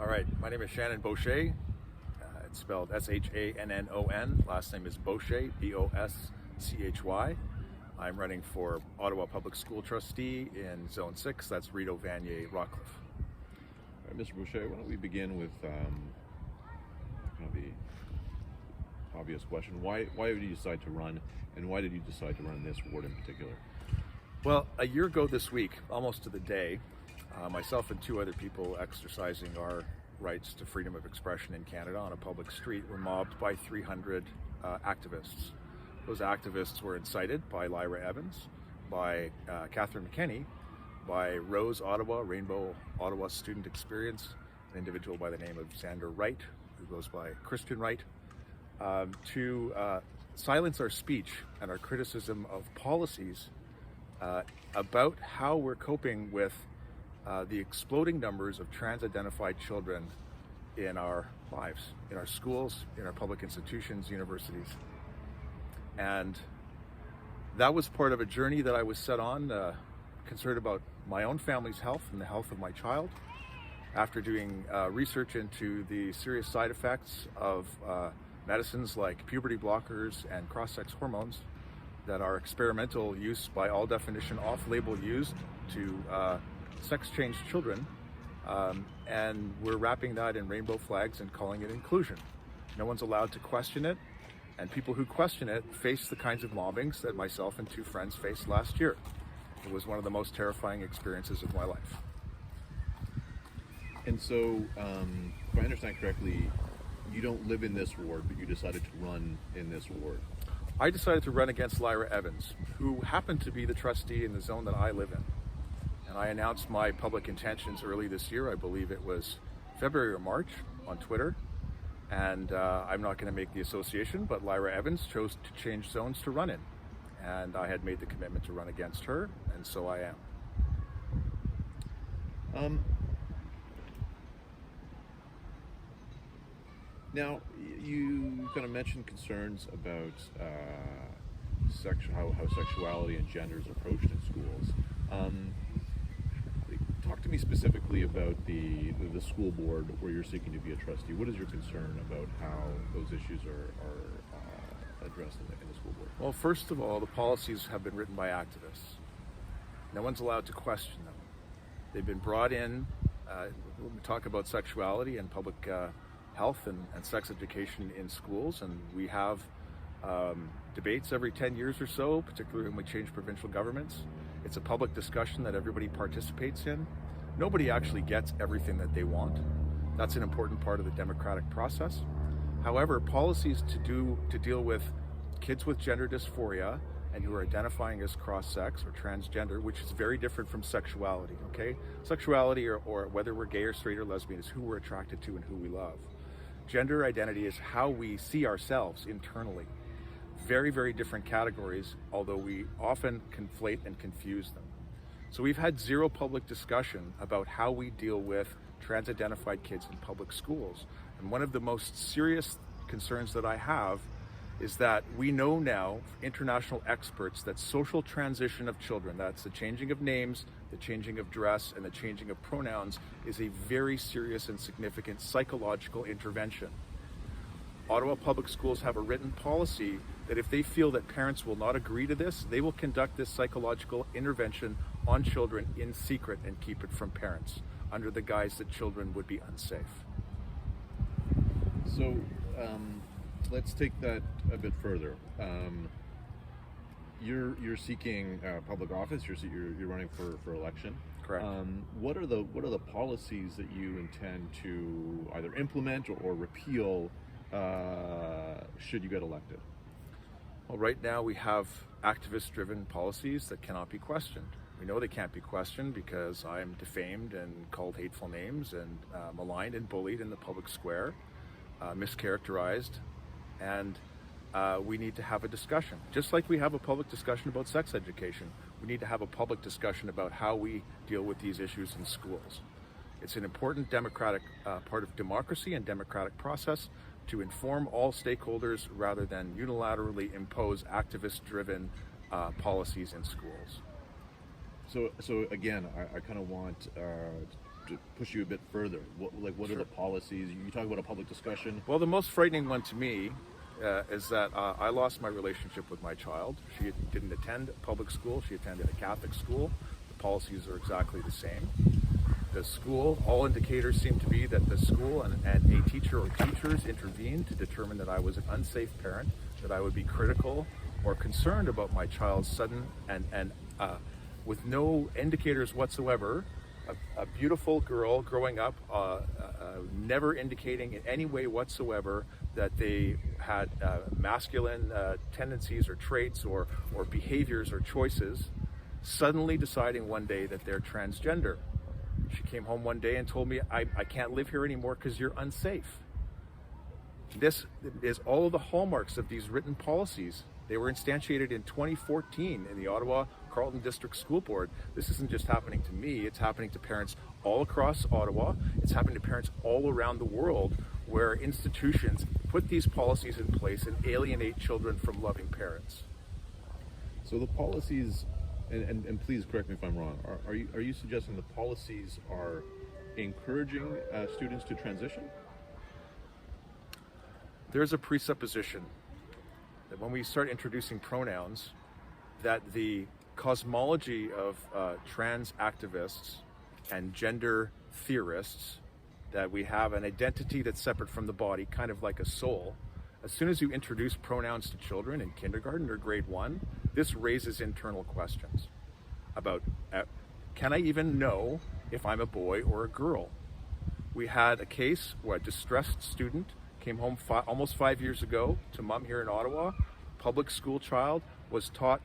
right, my name is Shannon Boschy. It's spelled S-H-A-N-N-O-N. Last name is Boschy, B-O-S-C-H-Y. I'm running for Ottawa Public School Trustee in Zone 6, that's Rideau, Vanier, Rockcliffe. All right, Mr. Boschy, why don't we begin with the obvious question. Why did you decide to run, and why did you decide to run in this ward in particular? Well, a year ago this week, almost to the day, myself and two other people exercising our rights to freedom of expression in Canada on a public street were mobbed by 300 activists. Those activists were incited by Lyra Evans, by Catherine McKenney, by Rose Ottawa, Rainbow Ottawa Student Experience, an individual by the name of Xander Wright, who goes by Christian Wright, to silence our speech and our criticism of policies about how we're coping with the exploding numbers of trans-identified children in our lives, in our schools, in our public institutions, universities. And that was part of a journey that I was set on, concerned about my own family's health and the health of my child. After doing research into the serious side effects of medicines like puberty blockers and cross-sex hormones that are experimental use by all definition, off-label used to sex-change children, and we're wrapping that in rainbow flags and calling it inclusion. No one's allowed to question it, and people who question it face the kinds of mobbings that myself and two friends faced last year. It was one of the most terrifying experiences of my life. And so, if I understand correctly, you don't live in this ward, but you decided to run in this ward. I decided to run against Lyra Evans, who happened to be the trustee in the zone that I live in. And I announced my public intentions early this year. I believe it was February or March on Twitter. And I'm not going to make the association, but Lyra Evans chose to change zones to run in. And I had made the commitment to run against her, and so I am. Now, you kind of mentioned concerns about how sexuality and gender is approached in schools. Talk to me specifically about the school board where you're seeking to be a trustee. What is your concern about how those issues are addressed in the school board? Well, first of all, the policies have been written by activists. No one's allowed to question them. They've been brought in when we talk about sexuality and public health and sex education in schools, and we have debates every 10 years or so, particularly when we change provincial governments. It's a public discussion that everybody participates in. Nobody actually gets everything that they want. That's an important part of the democratic process. However, policies to deal with kids with gender dysphoria and who are identifying as cross-sex or transgender, which is very different from sexuality, okay? Sexuality, or whether we're gay or straight or lesbian, is who we're attracted to and who we love. Gender identity is how we see ourselves internally. Very, very different categories, although we often conflate and confuse them. So we've had zero public discussion about how we deal with trans-identified kids in public schools. And one of the most serious concerns that I have is that we know now, international experts, that social transition of children, that's the changing of names, the changing of dress, and the changing of pronouns, is a very serious and significant psychological intervention. Ottawa Public Schools have a written policy that if they feel that parents will not agree to this, they will conduct this psychological intervention on children in secret and keep it from parents, under the guise that children would be unsafe. So let's take that a bit further. You're seeking public office. You're running for election. Correct. What are the policies that you intend to either implement or repeal should you get elected? Well, right now we have activist-driven policies that cannot be questioned. We know they can't be questioned because I'm defamed and called hateful names and maligned and bullied in the public square, mischaracterized, and we need to have a discussion. Just like we have a public discussion about sex education, we need to have a public discussion about how we deal with these issues in schools. It's an important democratic part of democracy and democratic process to inform all stakeholders rather than unilaterally impose activist-driven policies in schools. So again, I kind of want to push you a bit further. What are the policies? You talk about a public discussion. Well, the most frightening one to me is that I lost my relationship with my child. She didn't attend public school. She attended a Catholic school. The policies are exactly the same. The school, all indicators seem to be that the school and a teacher or teachers intervened to determine that I was an unsafe parent, that I would be critical or concerned about my child's sudden and with no indicators whatsoever, a beautiful girl growing up, never indicating in any way whatsoever that they had masculine tendencies or traits or behaviors or choices, suddenly deciding one day that they're transgender. She came home one day and told me, I can't live here anymore because you're unsafe. This is all of the hallmarks of these written policies. They were instantiated in 2014 in the Ottawa Carleton District School Board. This isn't just happening to me, it's happening to parents all across Ottawa. It's happening to parents all around the world where institutions put these policies in place and alienate children from loving parents. So the policies, and please correct me if I'm wrong, are you suggesting the policies are encouraging students to transition? There's a presupposition that when we start introducing pronouns, that the cosmology of trans activists and gender theorists, that we have an identity that's separate from the body, kind of like a soul. As soon as you introduce pronouns to children in kindergarten or grade 1, this raises internal questions about, can I even know if I'm a boy or a girl? We had a case where a distressed student came home almost 5 years ago to mom here in Ottawa. Public school child was taught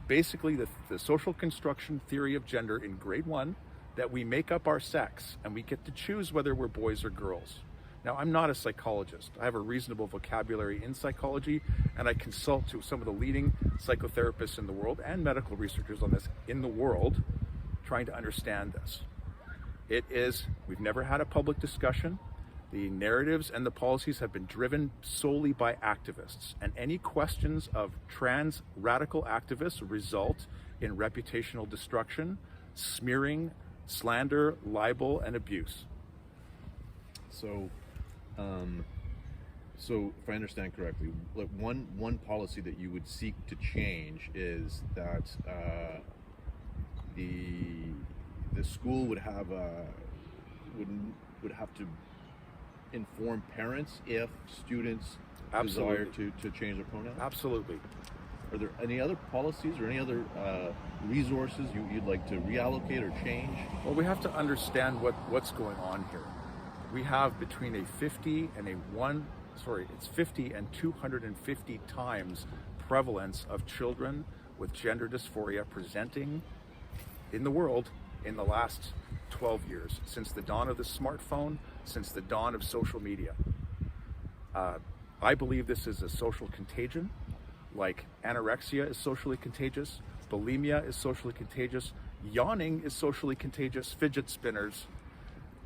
basically the social construction theory of gender in grade 1, that we make up our sex and we get to choose whether we're boys or girls. Now, I'm not a psychologist. I have a reasonable vocabulary in psychology, and I consult to some of the leading psychotherapists in the world and medical researchers on this in the world, trying to understand this. We've never had a public discussion. The narratives and the policies have been driven solely by activists, and any questions of trans radical activists result in reputational destruction, smearing, slander, libel, and abuse. So if I understand correctly, like one policy that you would seek to change is that the school would have to inform parents if students Absolutely. desire to change their pronouns? Absolutely. Are there any other policies or any other resources you'd like to reallocate or change? Well, we have to understand what's going on here. We have between a 50 and 250 times prevalence of children with gender dysphoria presenting in the world in the last 12 years, since the dawn of the smartphone, since the dawn of social media. I believe this is a social contagion, like anorexia is socially contagious, bulimia is socially contagious, yawning is socially contagious, fidget spinners.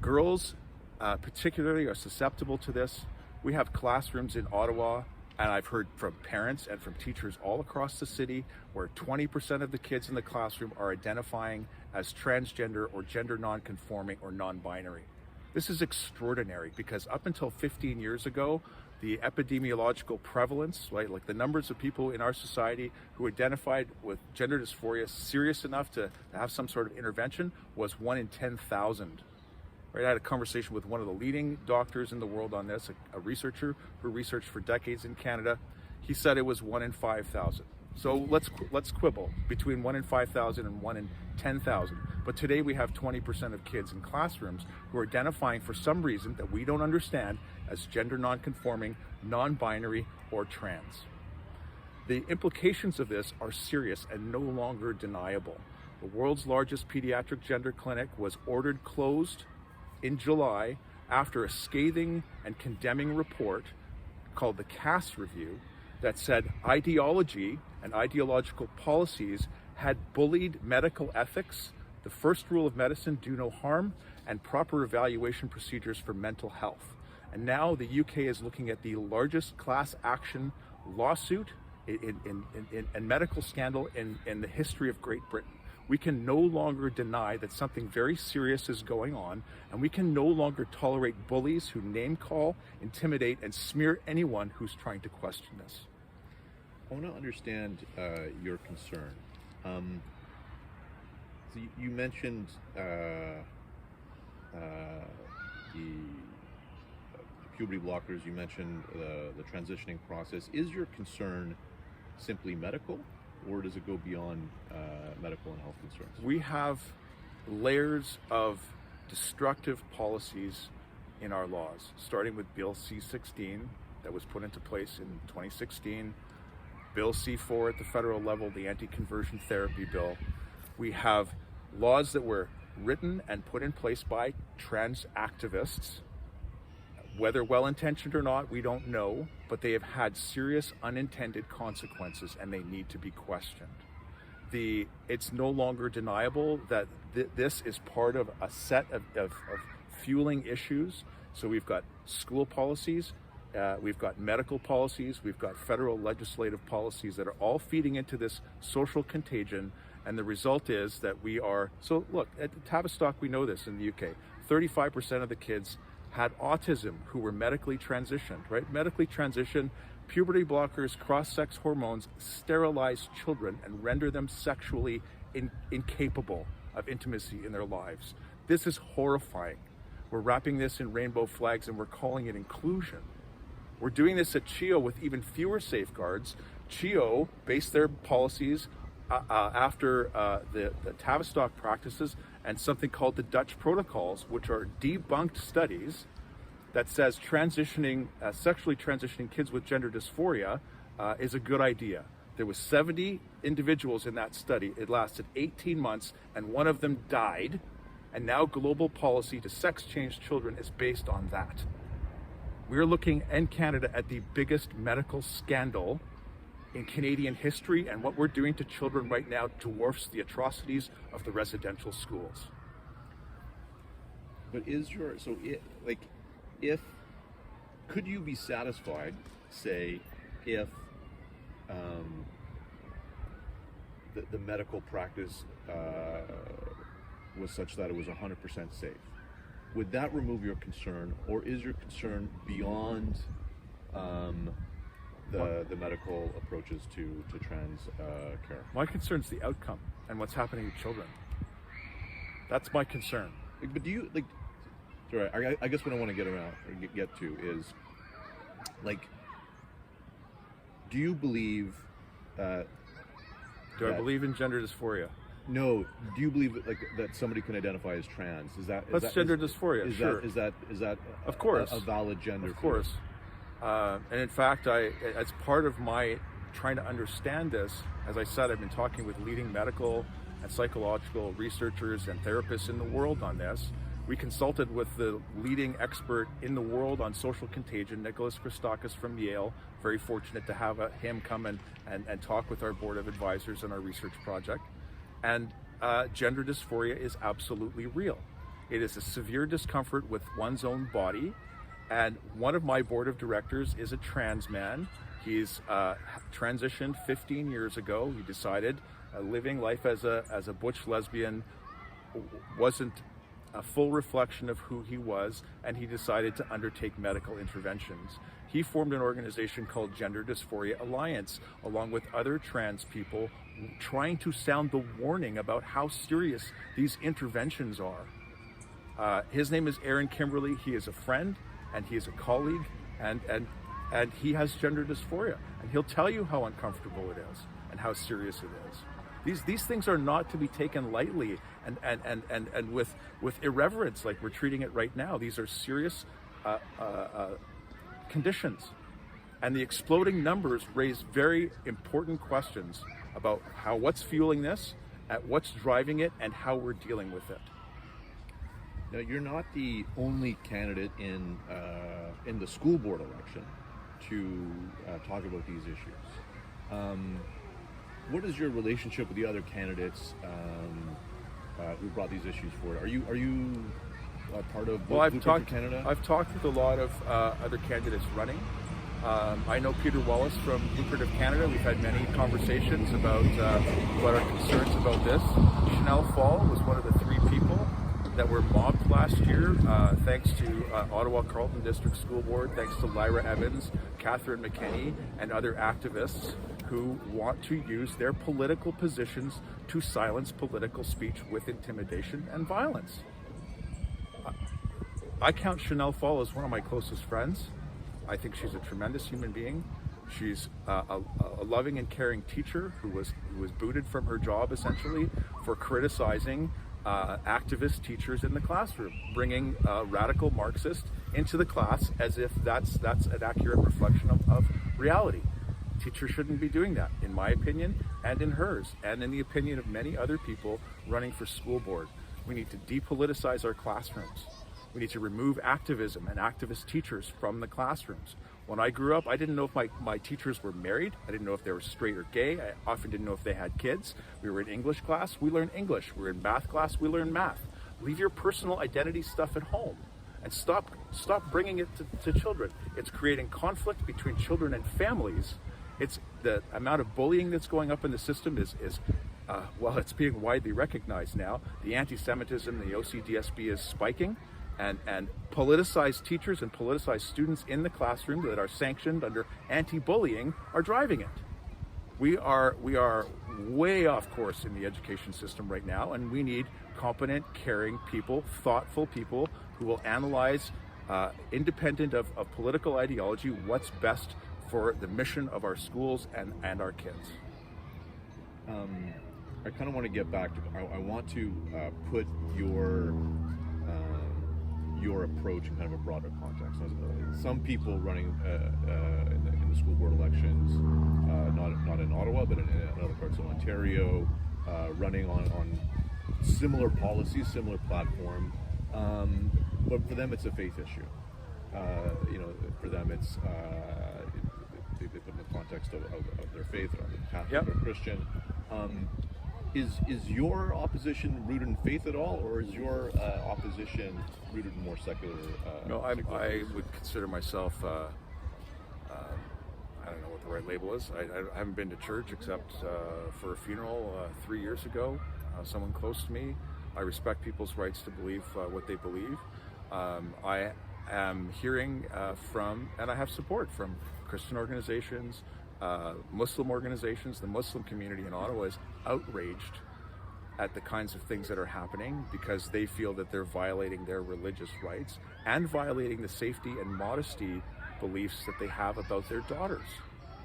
Girls particularly are susceptible to this. We have classrooms in Ottawa, and I've heard from parents and from teachers all across the city where 20% of the kids in the classroom are identifying as transgender or gender non-conforming or non-binary. This is extraordinary because up until 15 years ago, the epidemiological prevalence, right, like the numbers of people in our society who identified with gender dysphoria serious enough to have some sort of intervention was 1 in 10,000. Right, I had a conversation with one of the leading doctors in the world on this, a researcher who researched for decades in Canada. He said it was 1 in 5,000. So let's quibble between 1 in 5,000 and 1 in 10,000. But today we have 20% of kids in classrooms who are identifying for some reason that we don't understand as gender non-conforming, non-binary, or trans. The implications of this are serious and no longer deniable. The world's largest pediatric gender clinic was ordered closed in July after a scathing and condemning report called the Cass Review that said ideology and ideological policies had bullied medical ethics, the first rule of medicine, do no harm, and proper evaluation procedures for mental health. And now the UK is looking at the largest class action lawsuit and medical scandal in the history of Great Britain. We can no longer deny that something very serious is going on, and we can no longer tolerate bullies who name call, intimidate, and smear anyone who's trying to question this. I want to understand your concern. So you mentioned the puberty blockers, you mentioned the transitioning process. Is your concern simply medical, or does it go beyond medical and health concerns? We have layers of destructive policies in our laws, starting with Bill C-16 that was put into place in 2016, Bill C-4 at the federal level, the anti-conversion therapy bill. We have laws that were written and put in place by trans activists. Whether well-intentioned or not, we don't know, but they have had serious unintended consequences and they need to be questioned. It's no longer deniable that this is part of a set of fueling issues. So we've got school policies, we've got medical policies, we've got federal legislative policies that are all feeding into this social contagion. And the result is that we are, so look, at Tavistock, we know this in the UK, 35% of the kids had autism who were medically transitioned, right? Medically transitioned, puberty blockers, cross-sex hormones sterilize children and render them sexually incapable of intimacy in their lives. This is horrifying. We're wrapping this in rainbow flags and we're calling it inclusion. We're doing this at CHEO with even fewer safeguards. CHEO based their policies after the Tavistock practices and something called the Dutch protocols, which are debunked studies that says transitioning, sexually transitioning kids with gender dysphoria is a good idea. There was 70 individuals in that study. It lasted 18 months and one of them died. And now global policy to sex change children is based on that. We're looking in Canada at the biggest medical scandal in Canadian history, and what we're doing to children right now dwarfs the atrocities of the residential schools. But could you be satisfied, say, if the medical practice was such that it was 100% safe? Would that remove your concern, or is your concern beyond the medical approaches to trans care? My concern is the outcome and what's happening to children. That's my concern. But do you sorry, I guess what I want to get to is, like, do you believe do I believe in gender dysphoria? No. Do you believe that somebody can identify as trans? That's gender dysphoria. Sure. Is that of course a valid gender? Of course. And in fact, as part of my trying to understand this, as I said, I've been talking with leading medical and psychological researchers and therapists in the world on this. We consulted with the leading expert in the world on social contagion, Nicholas Christakis from Yale. Very fortunate to have him come and talk with our board of advisors on our research project. And gender dysphoria is absolutely real. It is a severe discomfort with one's own body. And one of my board of directors is a trans man. He's transitioned 15 years ago. He decided living life as a butch lesbian wasn't a full reflection of who he was, and he decided to undertake medical interventions. He formed an organization called Gender Dysphoria Alliance, along with other trans people, trying to sound the warning about how serious these interventions are. His name is Aaron Kimberly. He is a friend and he is a colleague, and he has gender dysphoria, and he'll tell you how uncomfortable it is and how serious it is. These things are not to be taken lightly and with irreverence like we're treating it right now. These are serious conditions, and the exploding numbers raise very important questions about what's fueling this, what's driving it, and how we're dealing with it. Now, you're not the only candidate in the school board election to talk about these issues. What is your relationship with the other candidates who brought these issues forward? Are you part of Well, I've Canada? I've talked with a lot of other candidates running. I know Peter Wallace from Blueprint of Canada. We've had many conversations about our concerns about this. Chanel Fall was one of the 3 people that were mobbed last year, thanks to Ottawa Carleton District School Board, thanks to Lyra Evans, Catherine McKinney, and other activists who want to use their political positions to silence political speech with intimidation and violence. I count Chanel Fall as one of my closest friends. I think she's a tremendous human being. She's a loving and caring teacher who was booted from her job essentially for criticizing activist teachers in the classroom, bringing radical Marxists into the class as if that's an accurate reflection of reality. Teachers shouldn't be doing that, in my opinion, and in hers, and in the opinion of many other people running for school board. We need to depoliticize our classrooms. We need to remove activism and activist teachers from the classrooms. When I grew up, I didn't know if my teachers were married. I didn't know if they were straight or gay. I often didn't know if they had kids. We were in English class, we learned English. We were in math class, we learned math. Leave your personal identity stuff at home and stop bringing it to children. It's creating conflict between children and families. It's the amount of bullying that's going up in the system is well, it's being widely recognized now. The anti-Semitism, the OCDSB is spiking. And politicized teachers and politicized students in the classroom that are sanctioned under anti-bullying are driving it. We are way off course in the education system right now, and we need competent, caring people, thoughtful people who will analyze, independent of political ideology, what's best for the mission of our schools and our kids. I kind of want to get back to, I want to put your approach in kind of a broader context. Some people running in the school board elections, not in Ottawa, but in other parts of Ontario, running on similar policies, similar platform, but for them it's a faith issue. For them it's they put in the context of their faith, or Catholic or Christian. Is your opposition rooted in faith at all, or is your opposition rooted in more secular? No, I would consider myself, I don't know what the right label is. I haven't been to church except for a funeral 3 years ago. Someone close to me. I respect people's rights to believe what they believe. I am hearing from, and I have support from Christian organizations, Muslim organizations. The Muslim community in Ottawa is outraged at the kinds of things that are happening because they feel that they're violating their religious rights and violating the safety and modesty beliefs that they have about their daughters.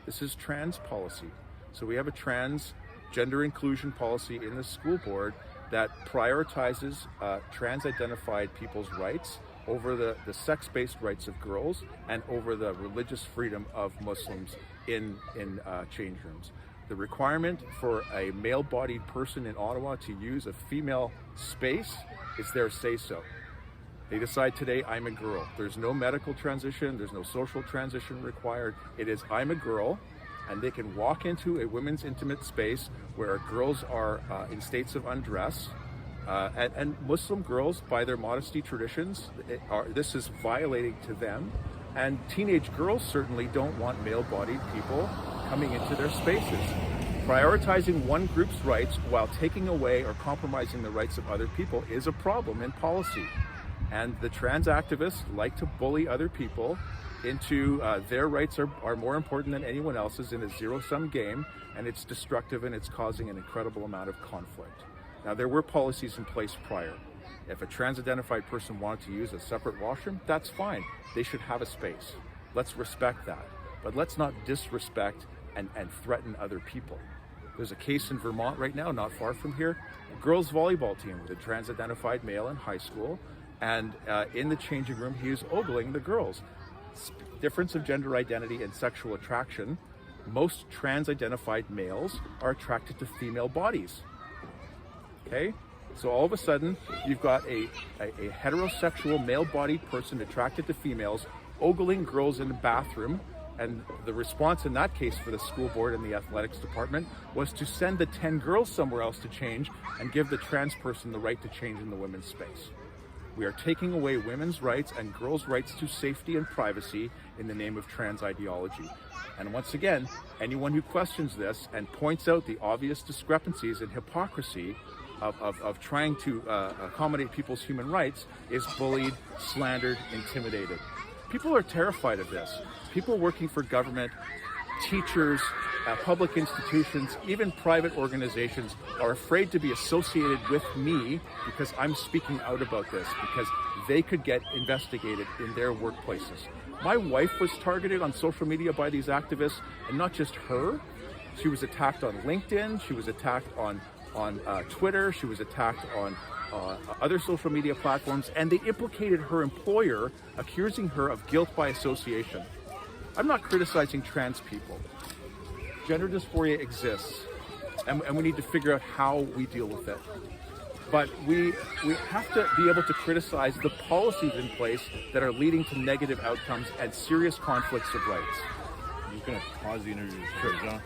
This is trans policy. So we have a trans gender inclusion policy in the school board that prioritizes trans-identified people's rights over the sex-based rights of girls and over the religious freedom of Muslims in change rooms. The requirement for a male-bodied person in Ottawa to use a female space is their say-so. They decide today, I'm a girl. There's no medical transition, there's no social transition required. It is, I'm a girl, and they can walk into a women's intimate space where girls are in states of undress. And Muslim girls, by their modesty traditions, this is violating to them. And teenage girls certainly don't want male-bodied people coming into their spaces. Prioritizing one group's rights while taking away or compromising the rights of other people is a problem in policy. And the trans activists like to bully other people into their rights are more important than anyone else's in a zero-sum game, and it's destructive and it's causing an incredible amount of conflict. Now, there were policies in place prior. If a trans-identified person wanted to use a separate washroom, that's fine. They should have a space. Let's respect that. But let's not disrespect and threaten other people. There's a case in Vermont right now, not far from here, a girls' volleyball team with a trans-identified male in high school, and in the changing room, he is ogling the girls. Difference of gender identity and sexual attraction. Most trans-identified males are attracted to female bodies. Okay? So all of a sudden, you've got a heterosexual male-bodied person attracted to females ogling girls in the bathroom, and the response in that case for the school board and the athletics department was to send the 10 girls somewhere else to change and give the trans person the right to change in the women's space. We are taking away women's rights and girls' rights to safety and privacy in the name of trans ideology. And once again, anyone who questions this and points out the obvious discrepancies and hypocrisy of trying to accommodate people's human rights is bullied, slandered, intimidated. People are terrified of this. People working for government, teachers, public institutions, even private organizations are afraid to be associated with me because I'm speaking out about this, because they could get investigated in their workplaces. My wife was targeted on social media by these activists, and not just her. She was attacked on LinkedIn, she was attacked on Twitter, she was attacked on other social media platforms, and they implicated her employer, accusing her of guilt by association. I'm not criticizing trans people. Gender dysphoria exists, and we need to figure out how we deal with it. But we have to be able to criticize the policies in place that are leading to negative outcomes and serious conflicts of rights. I'm just going to pause the interview. Sure. John.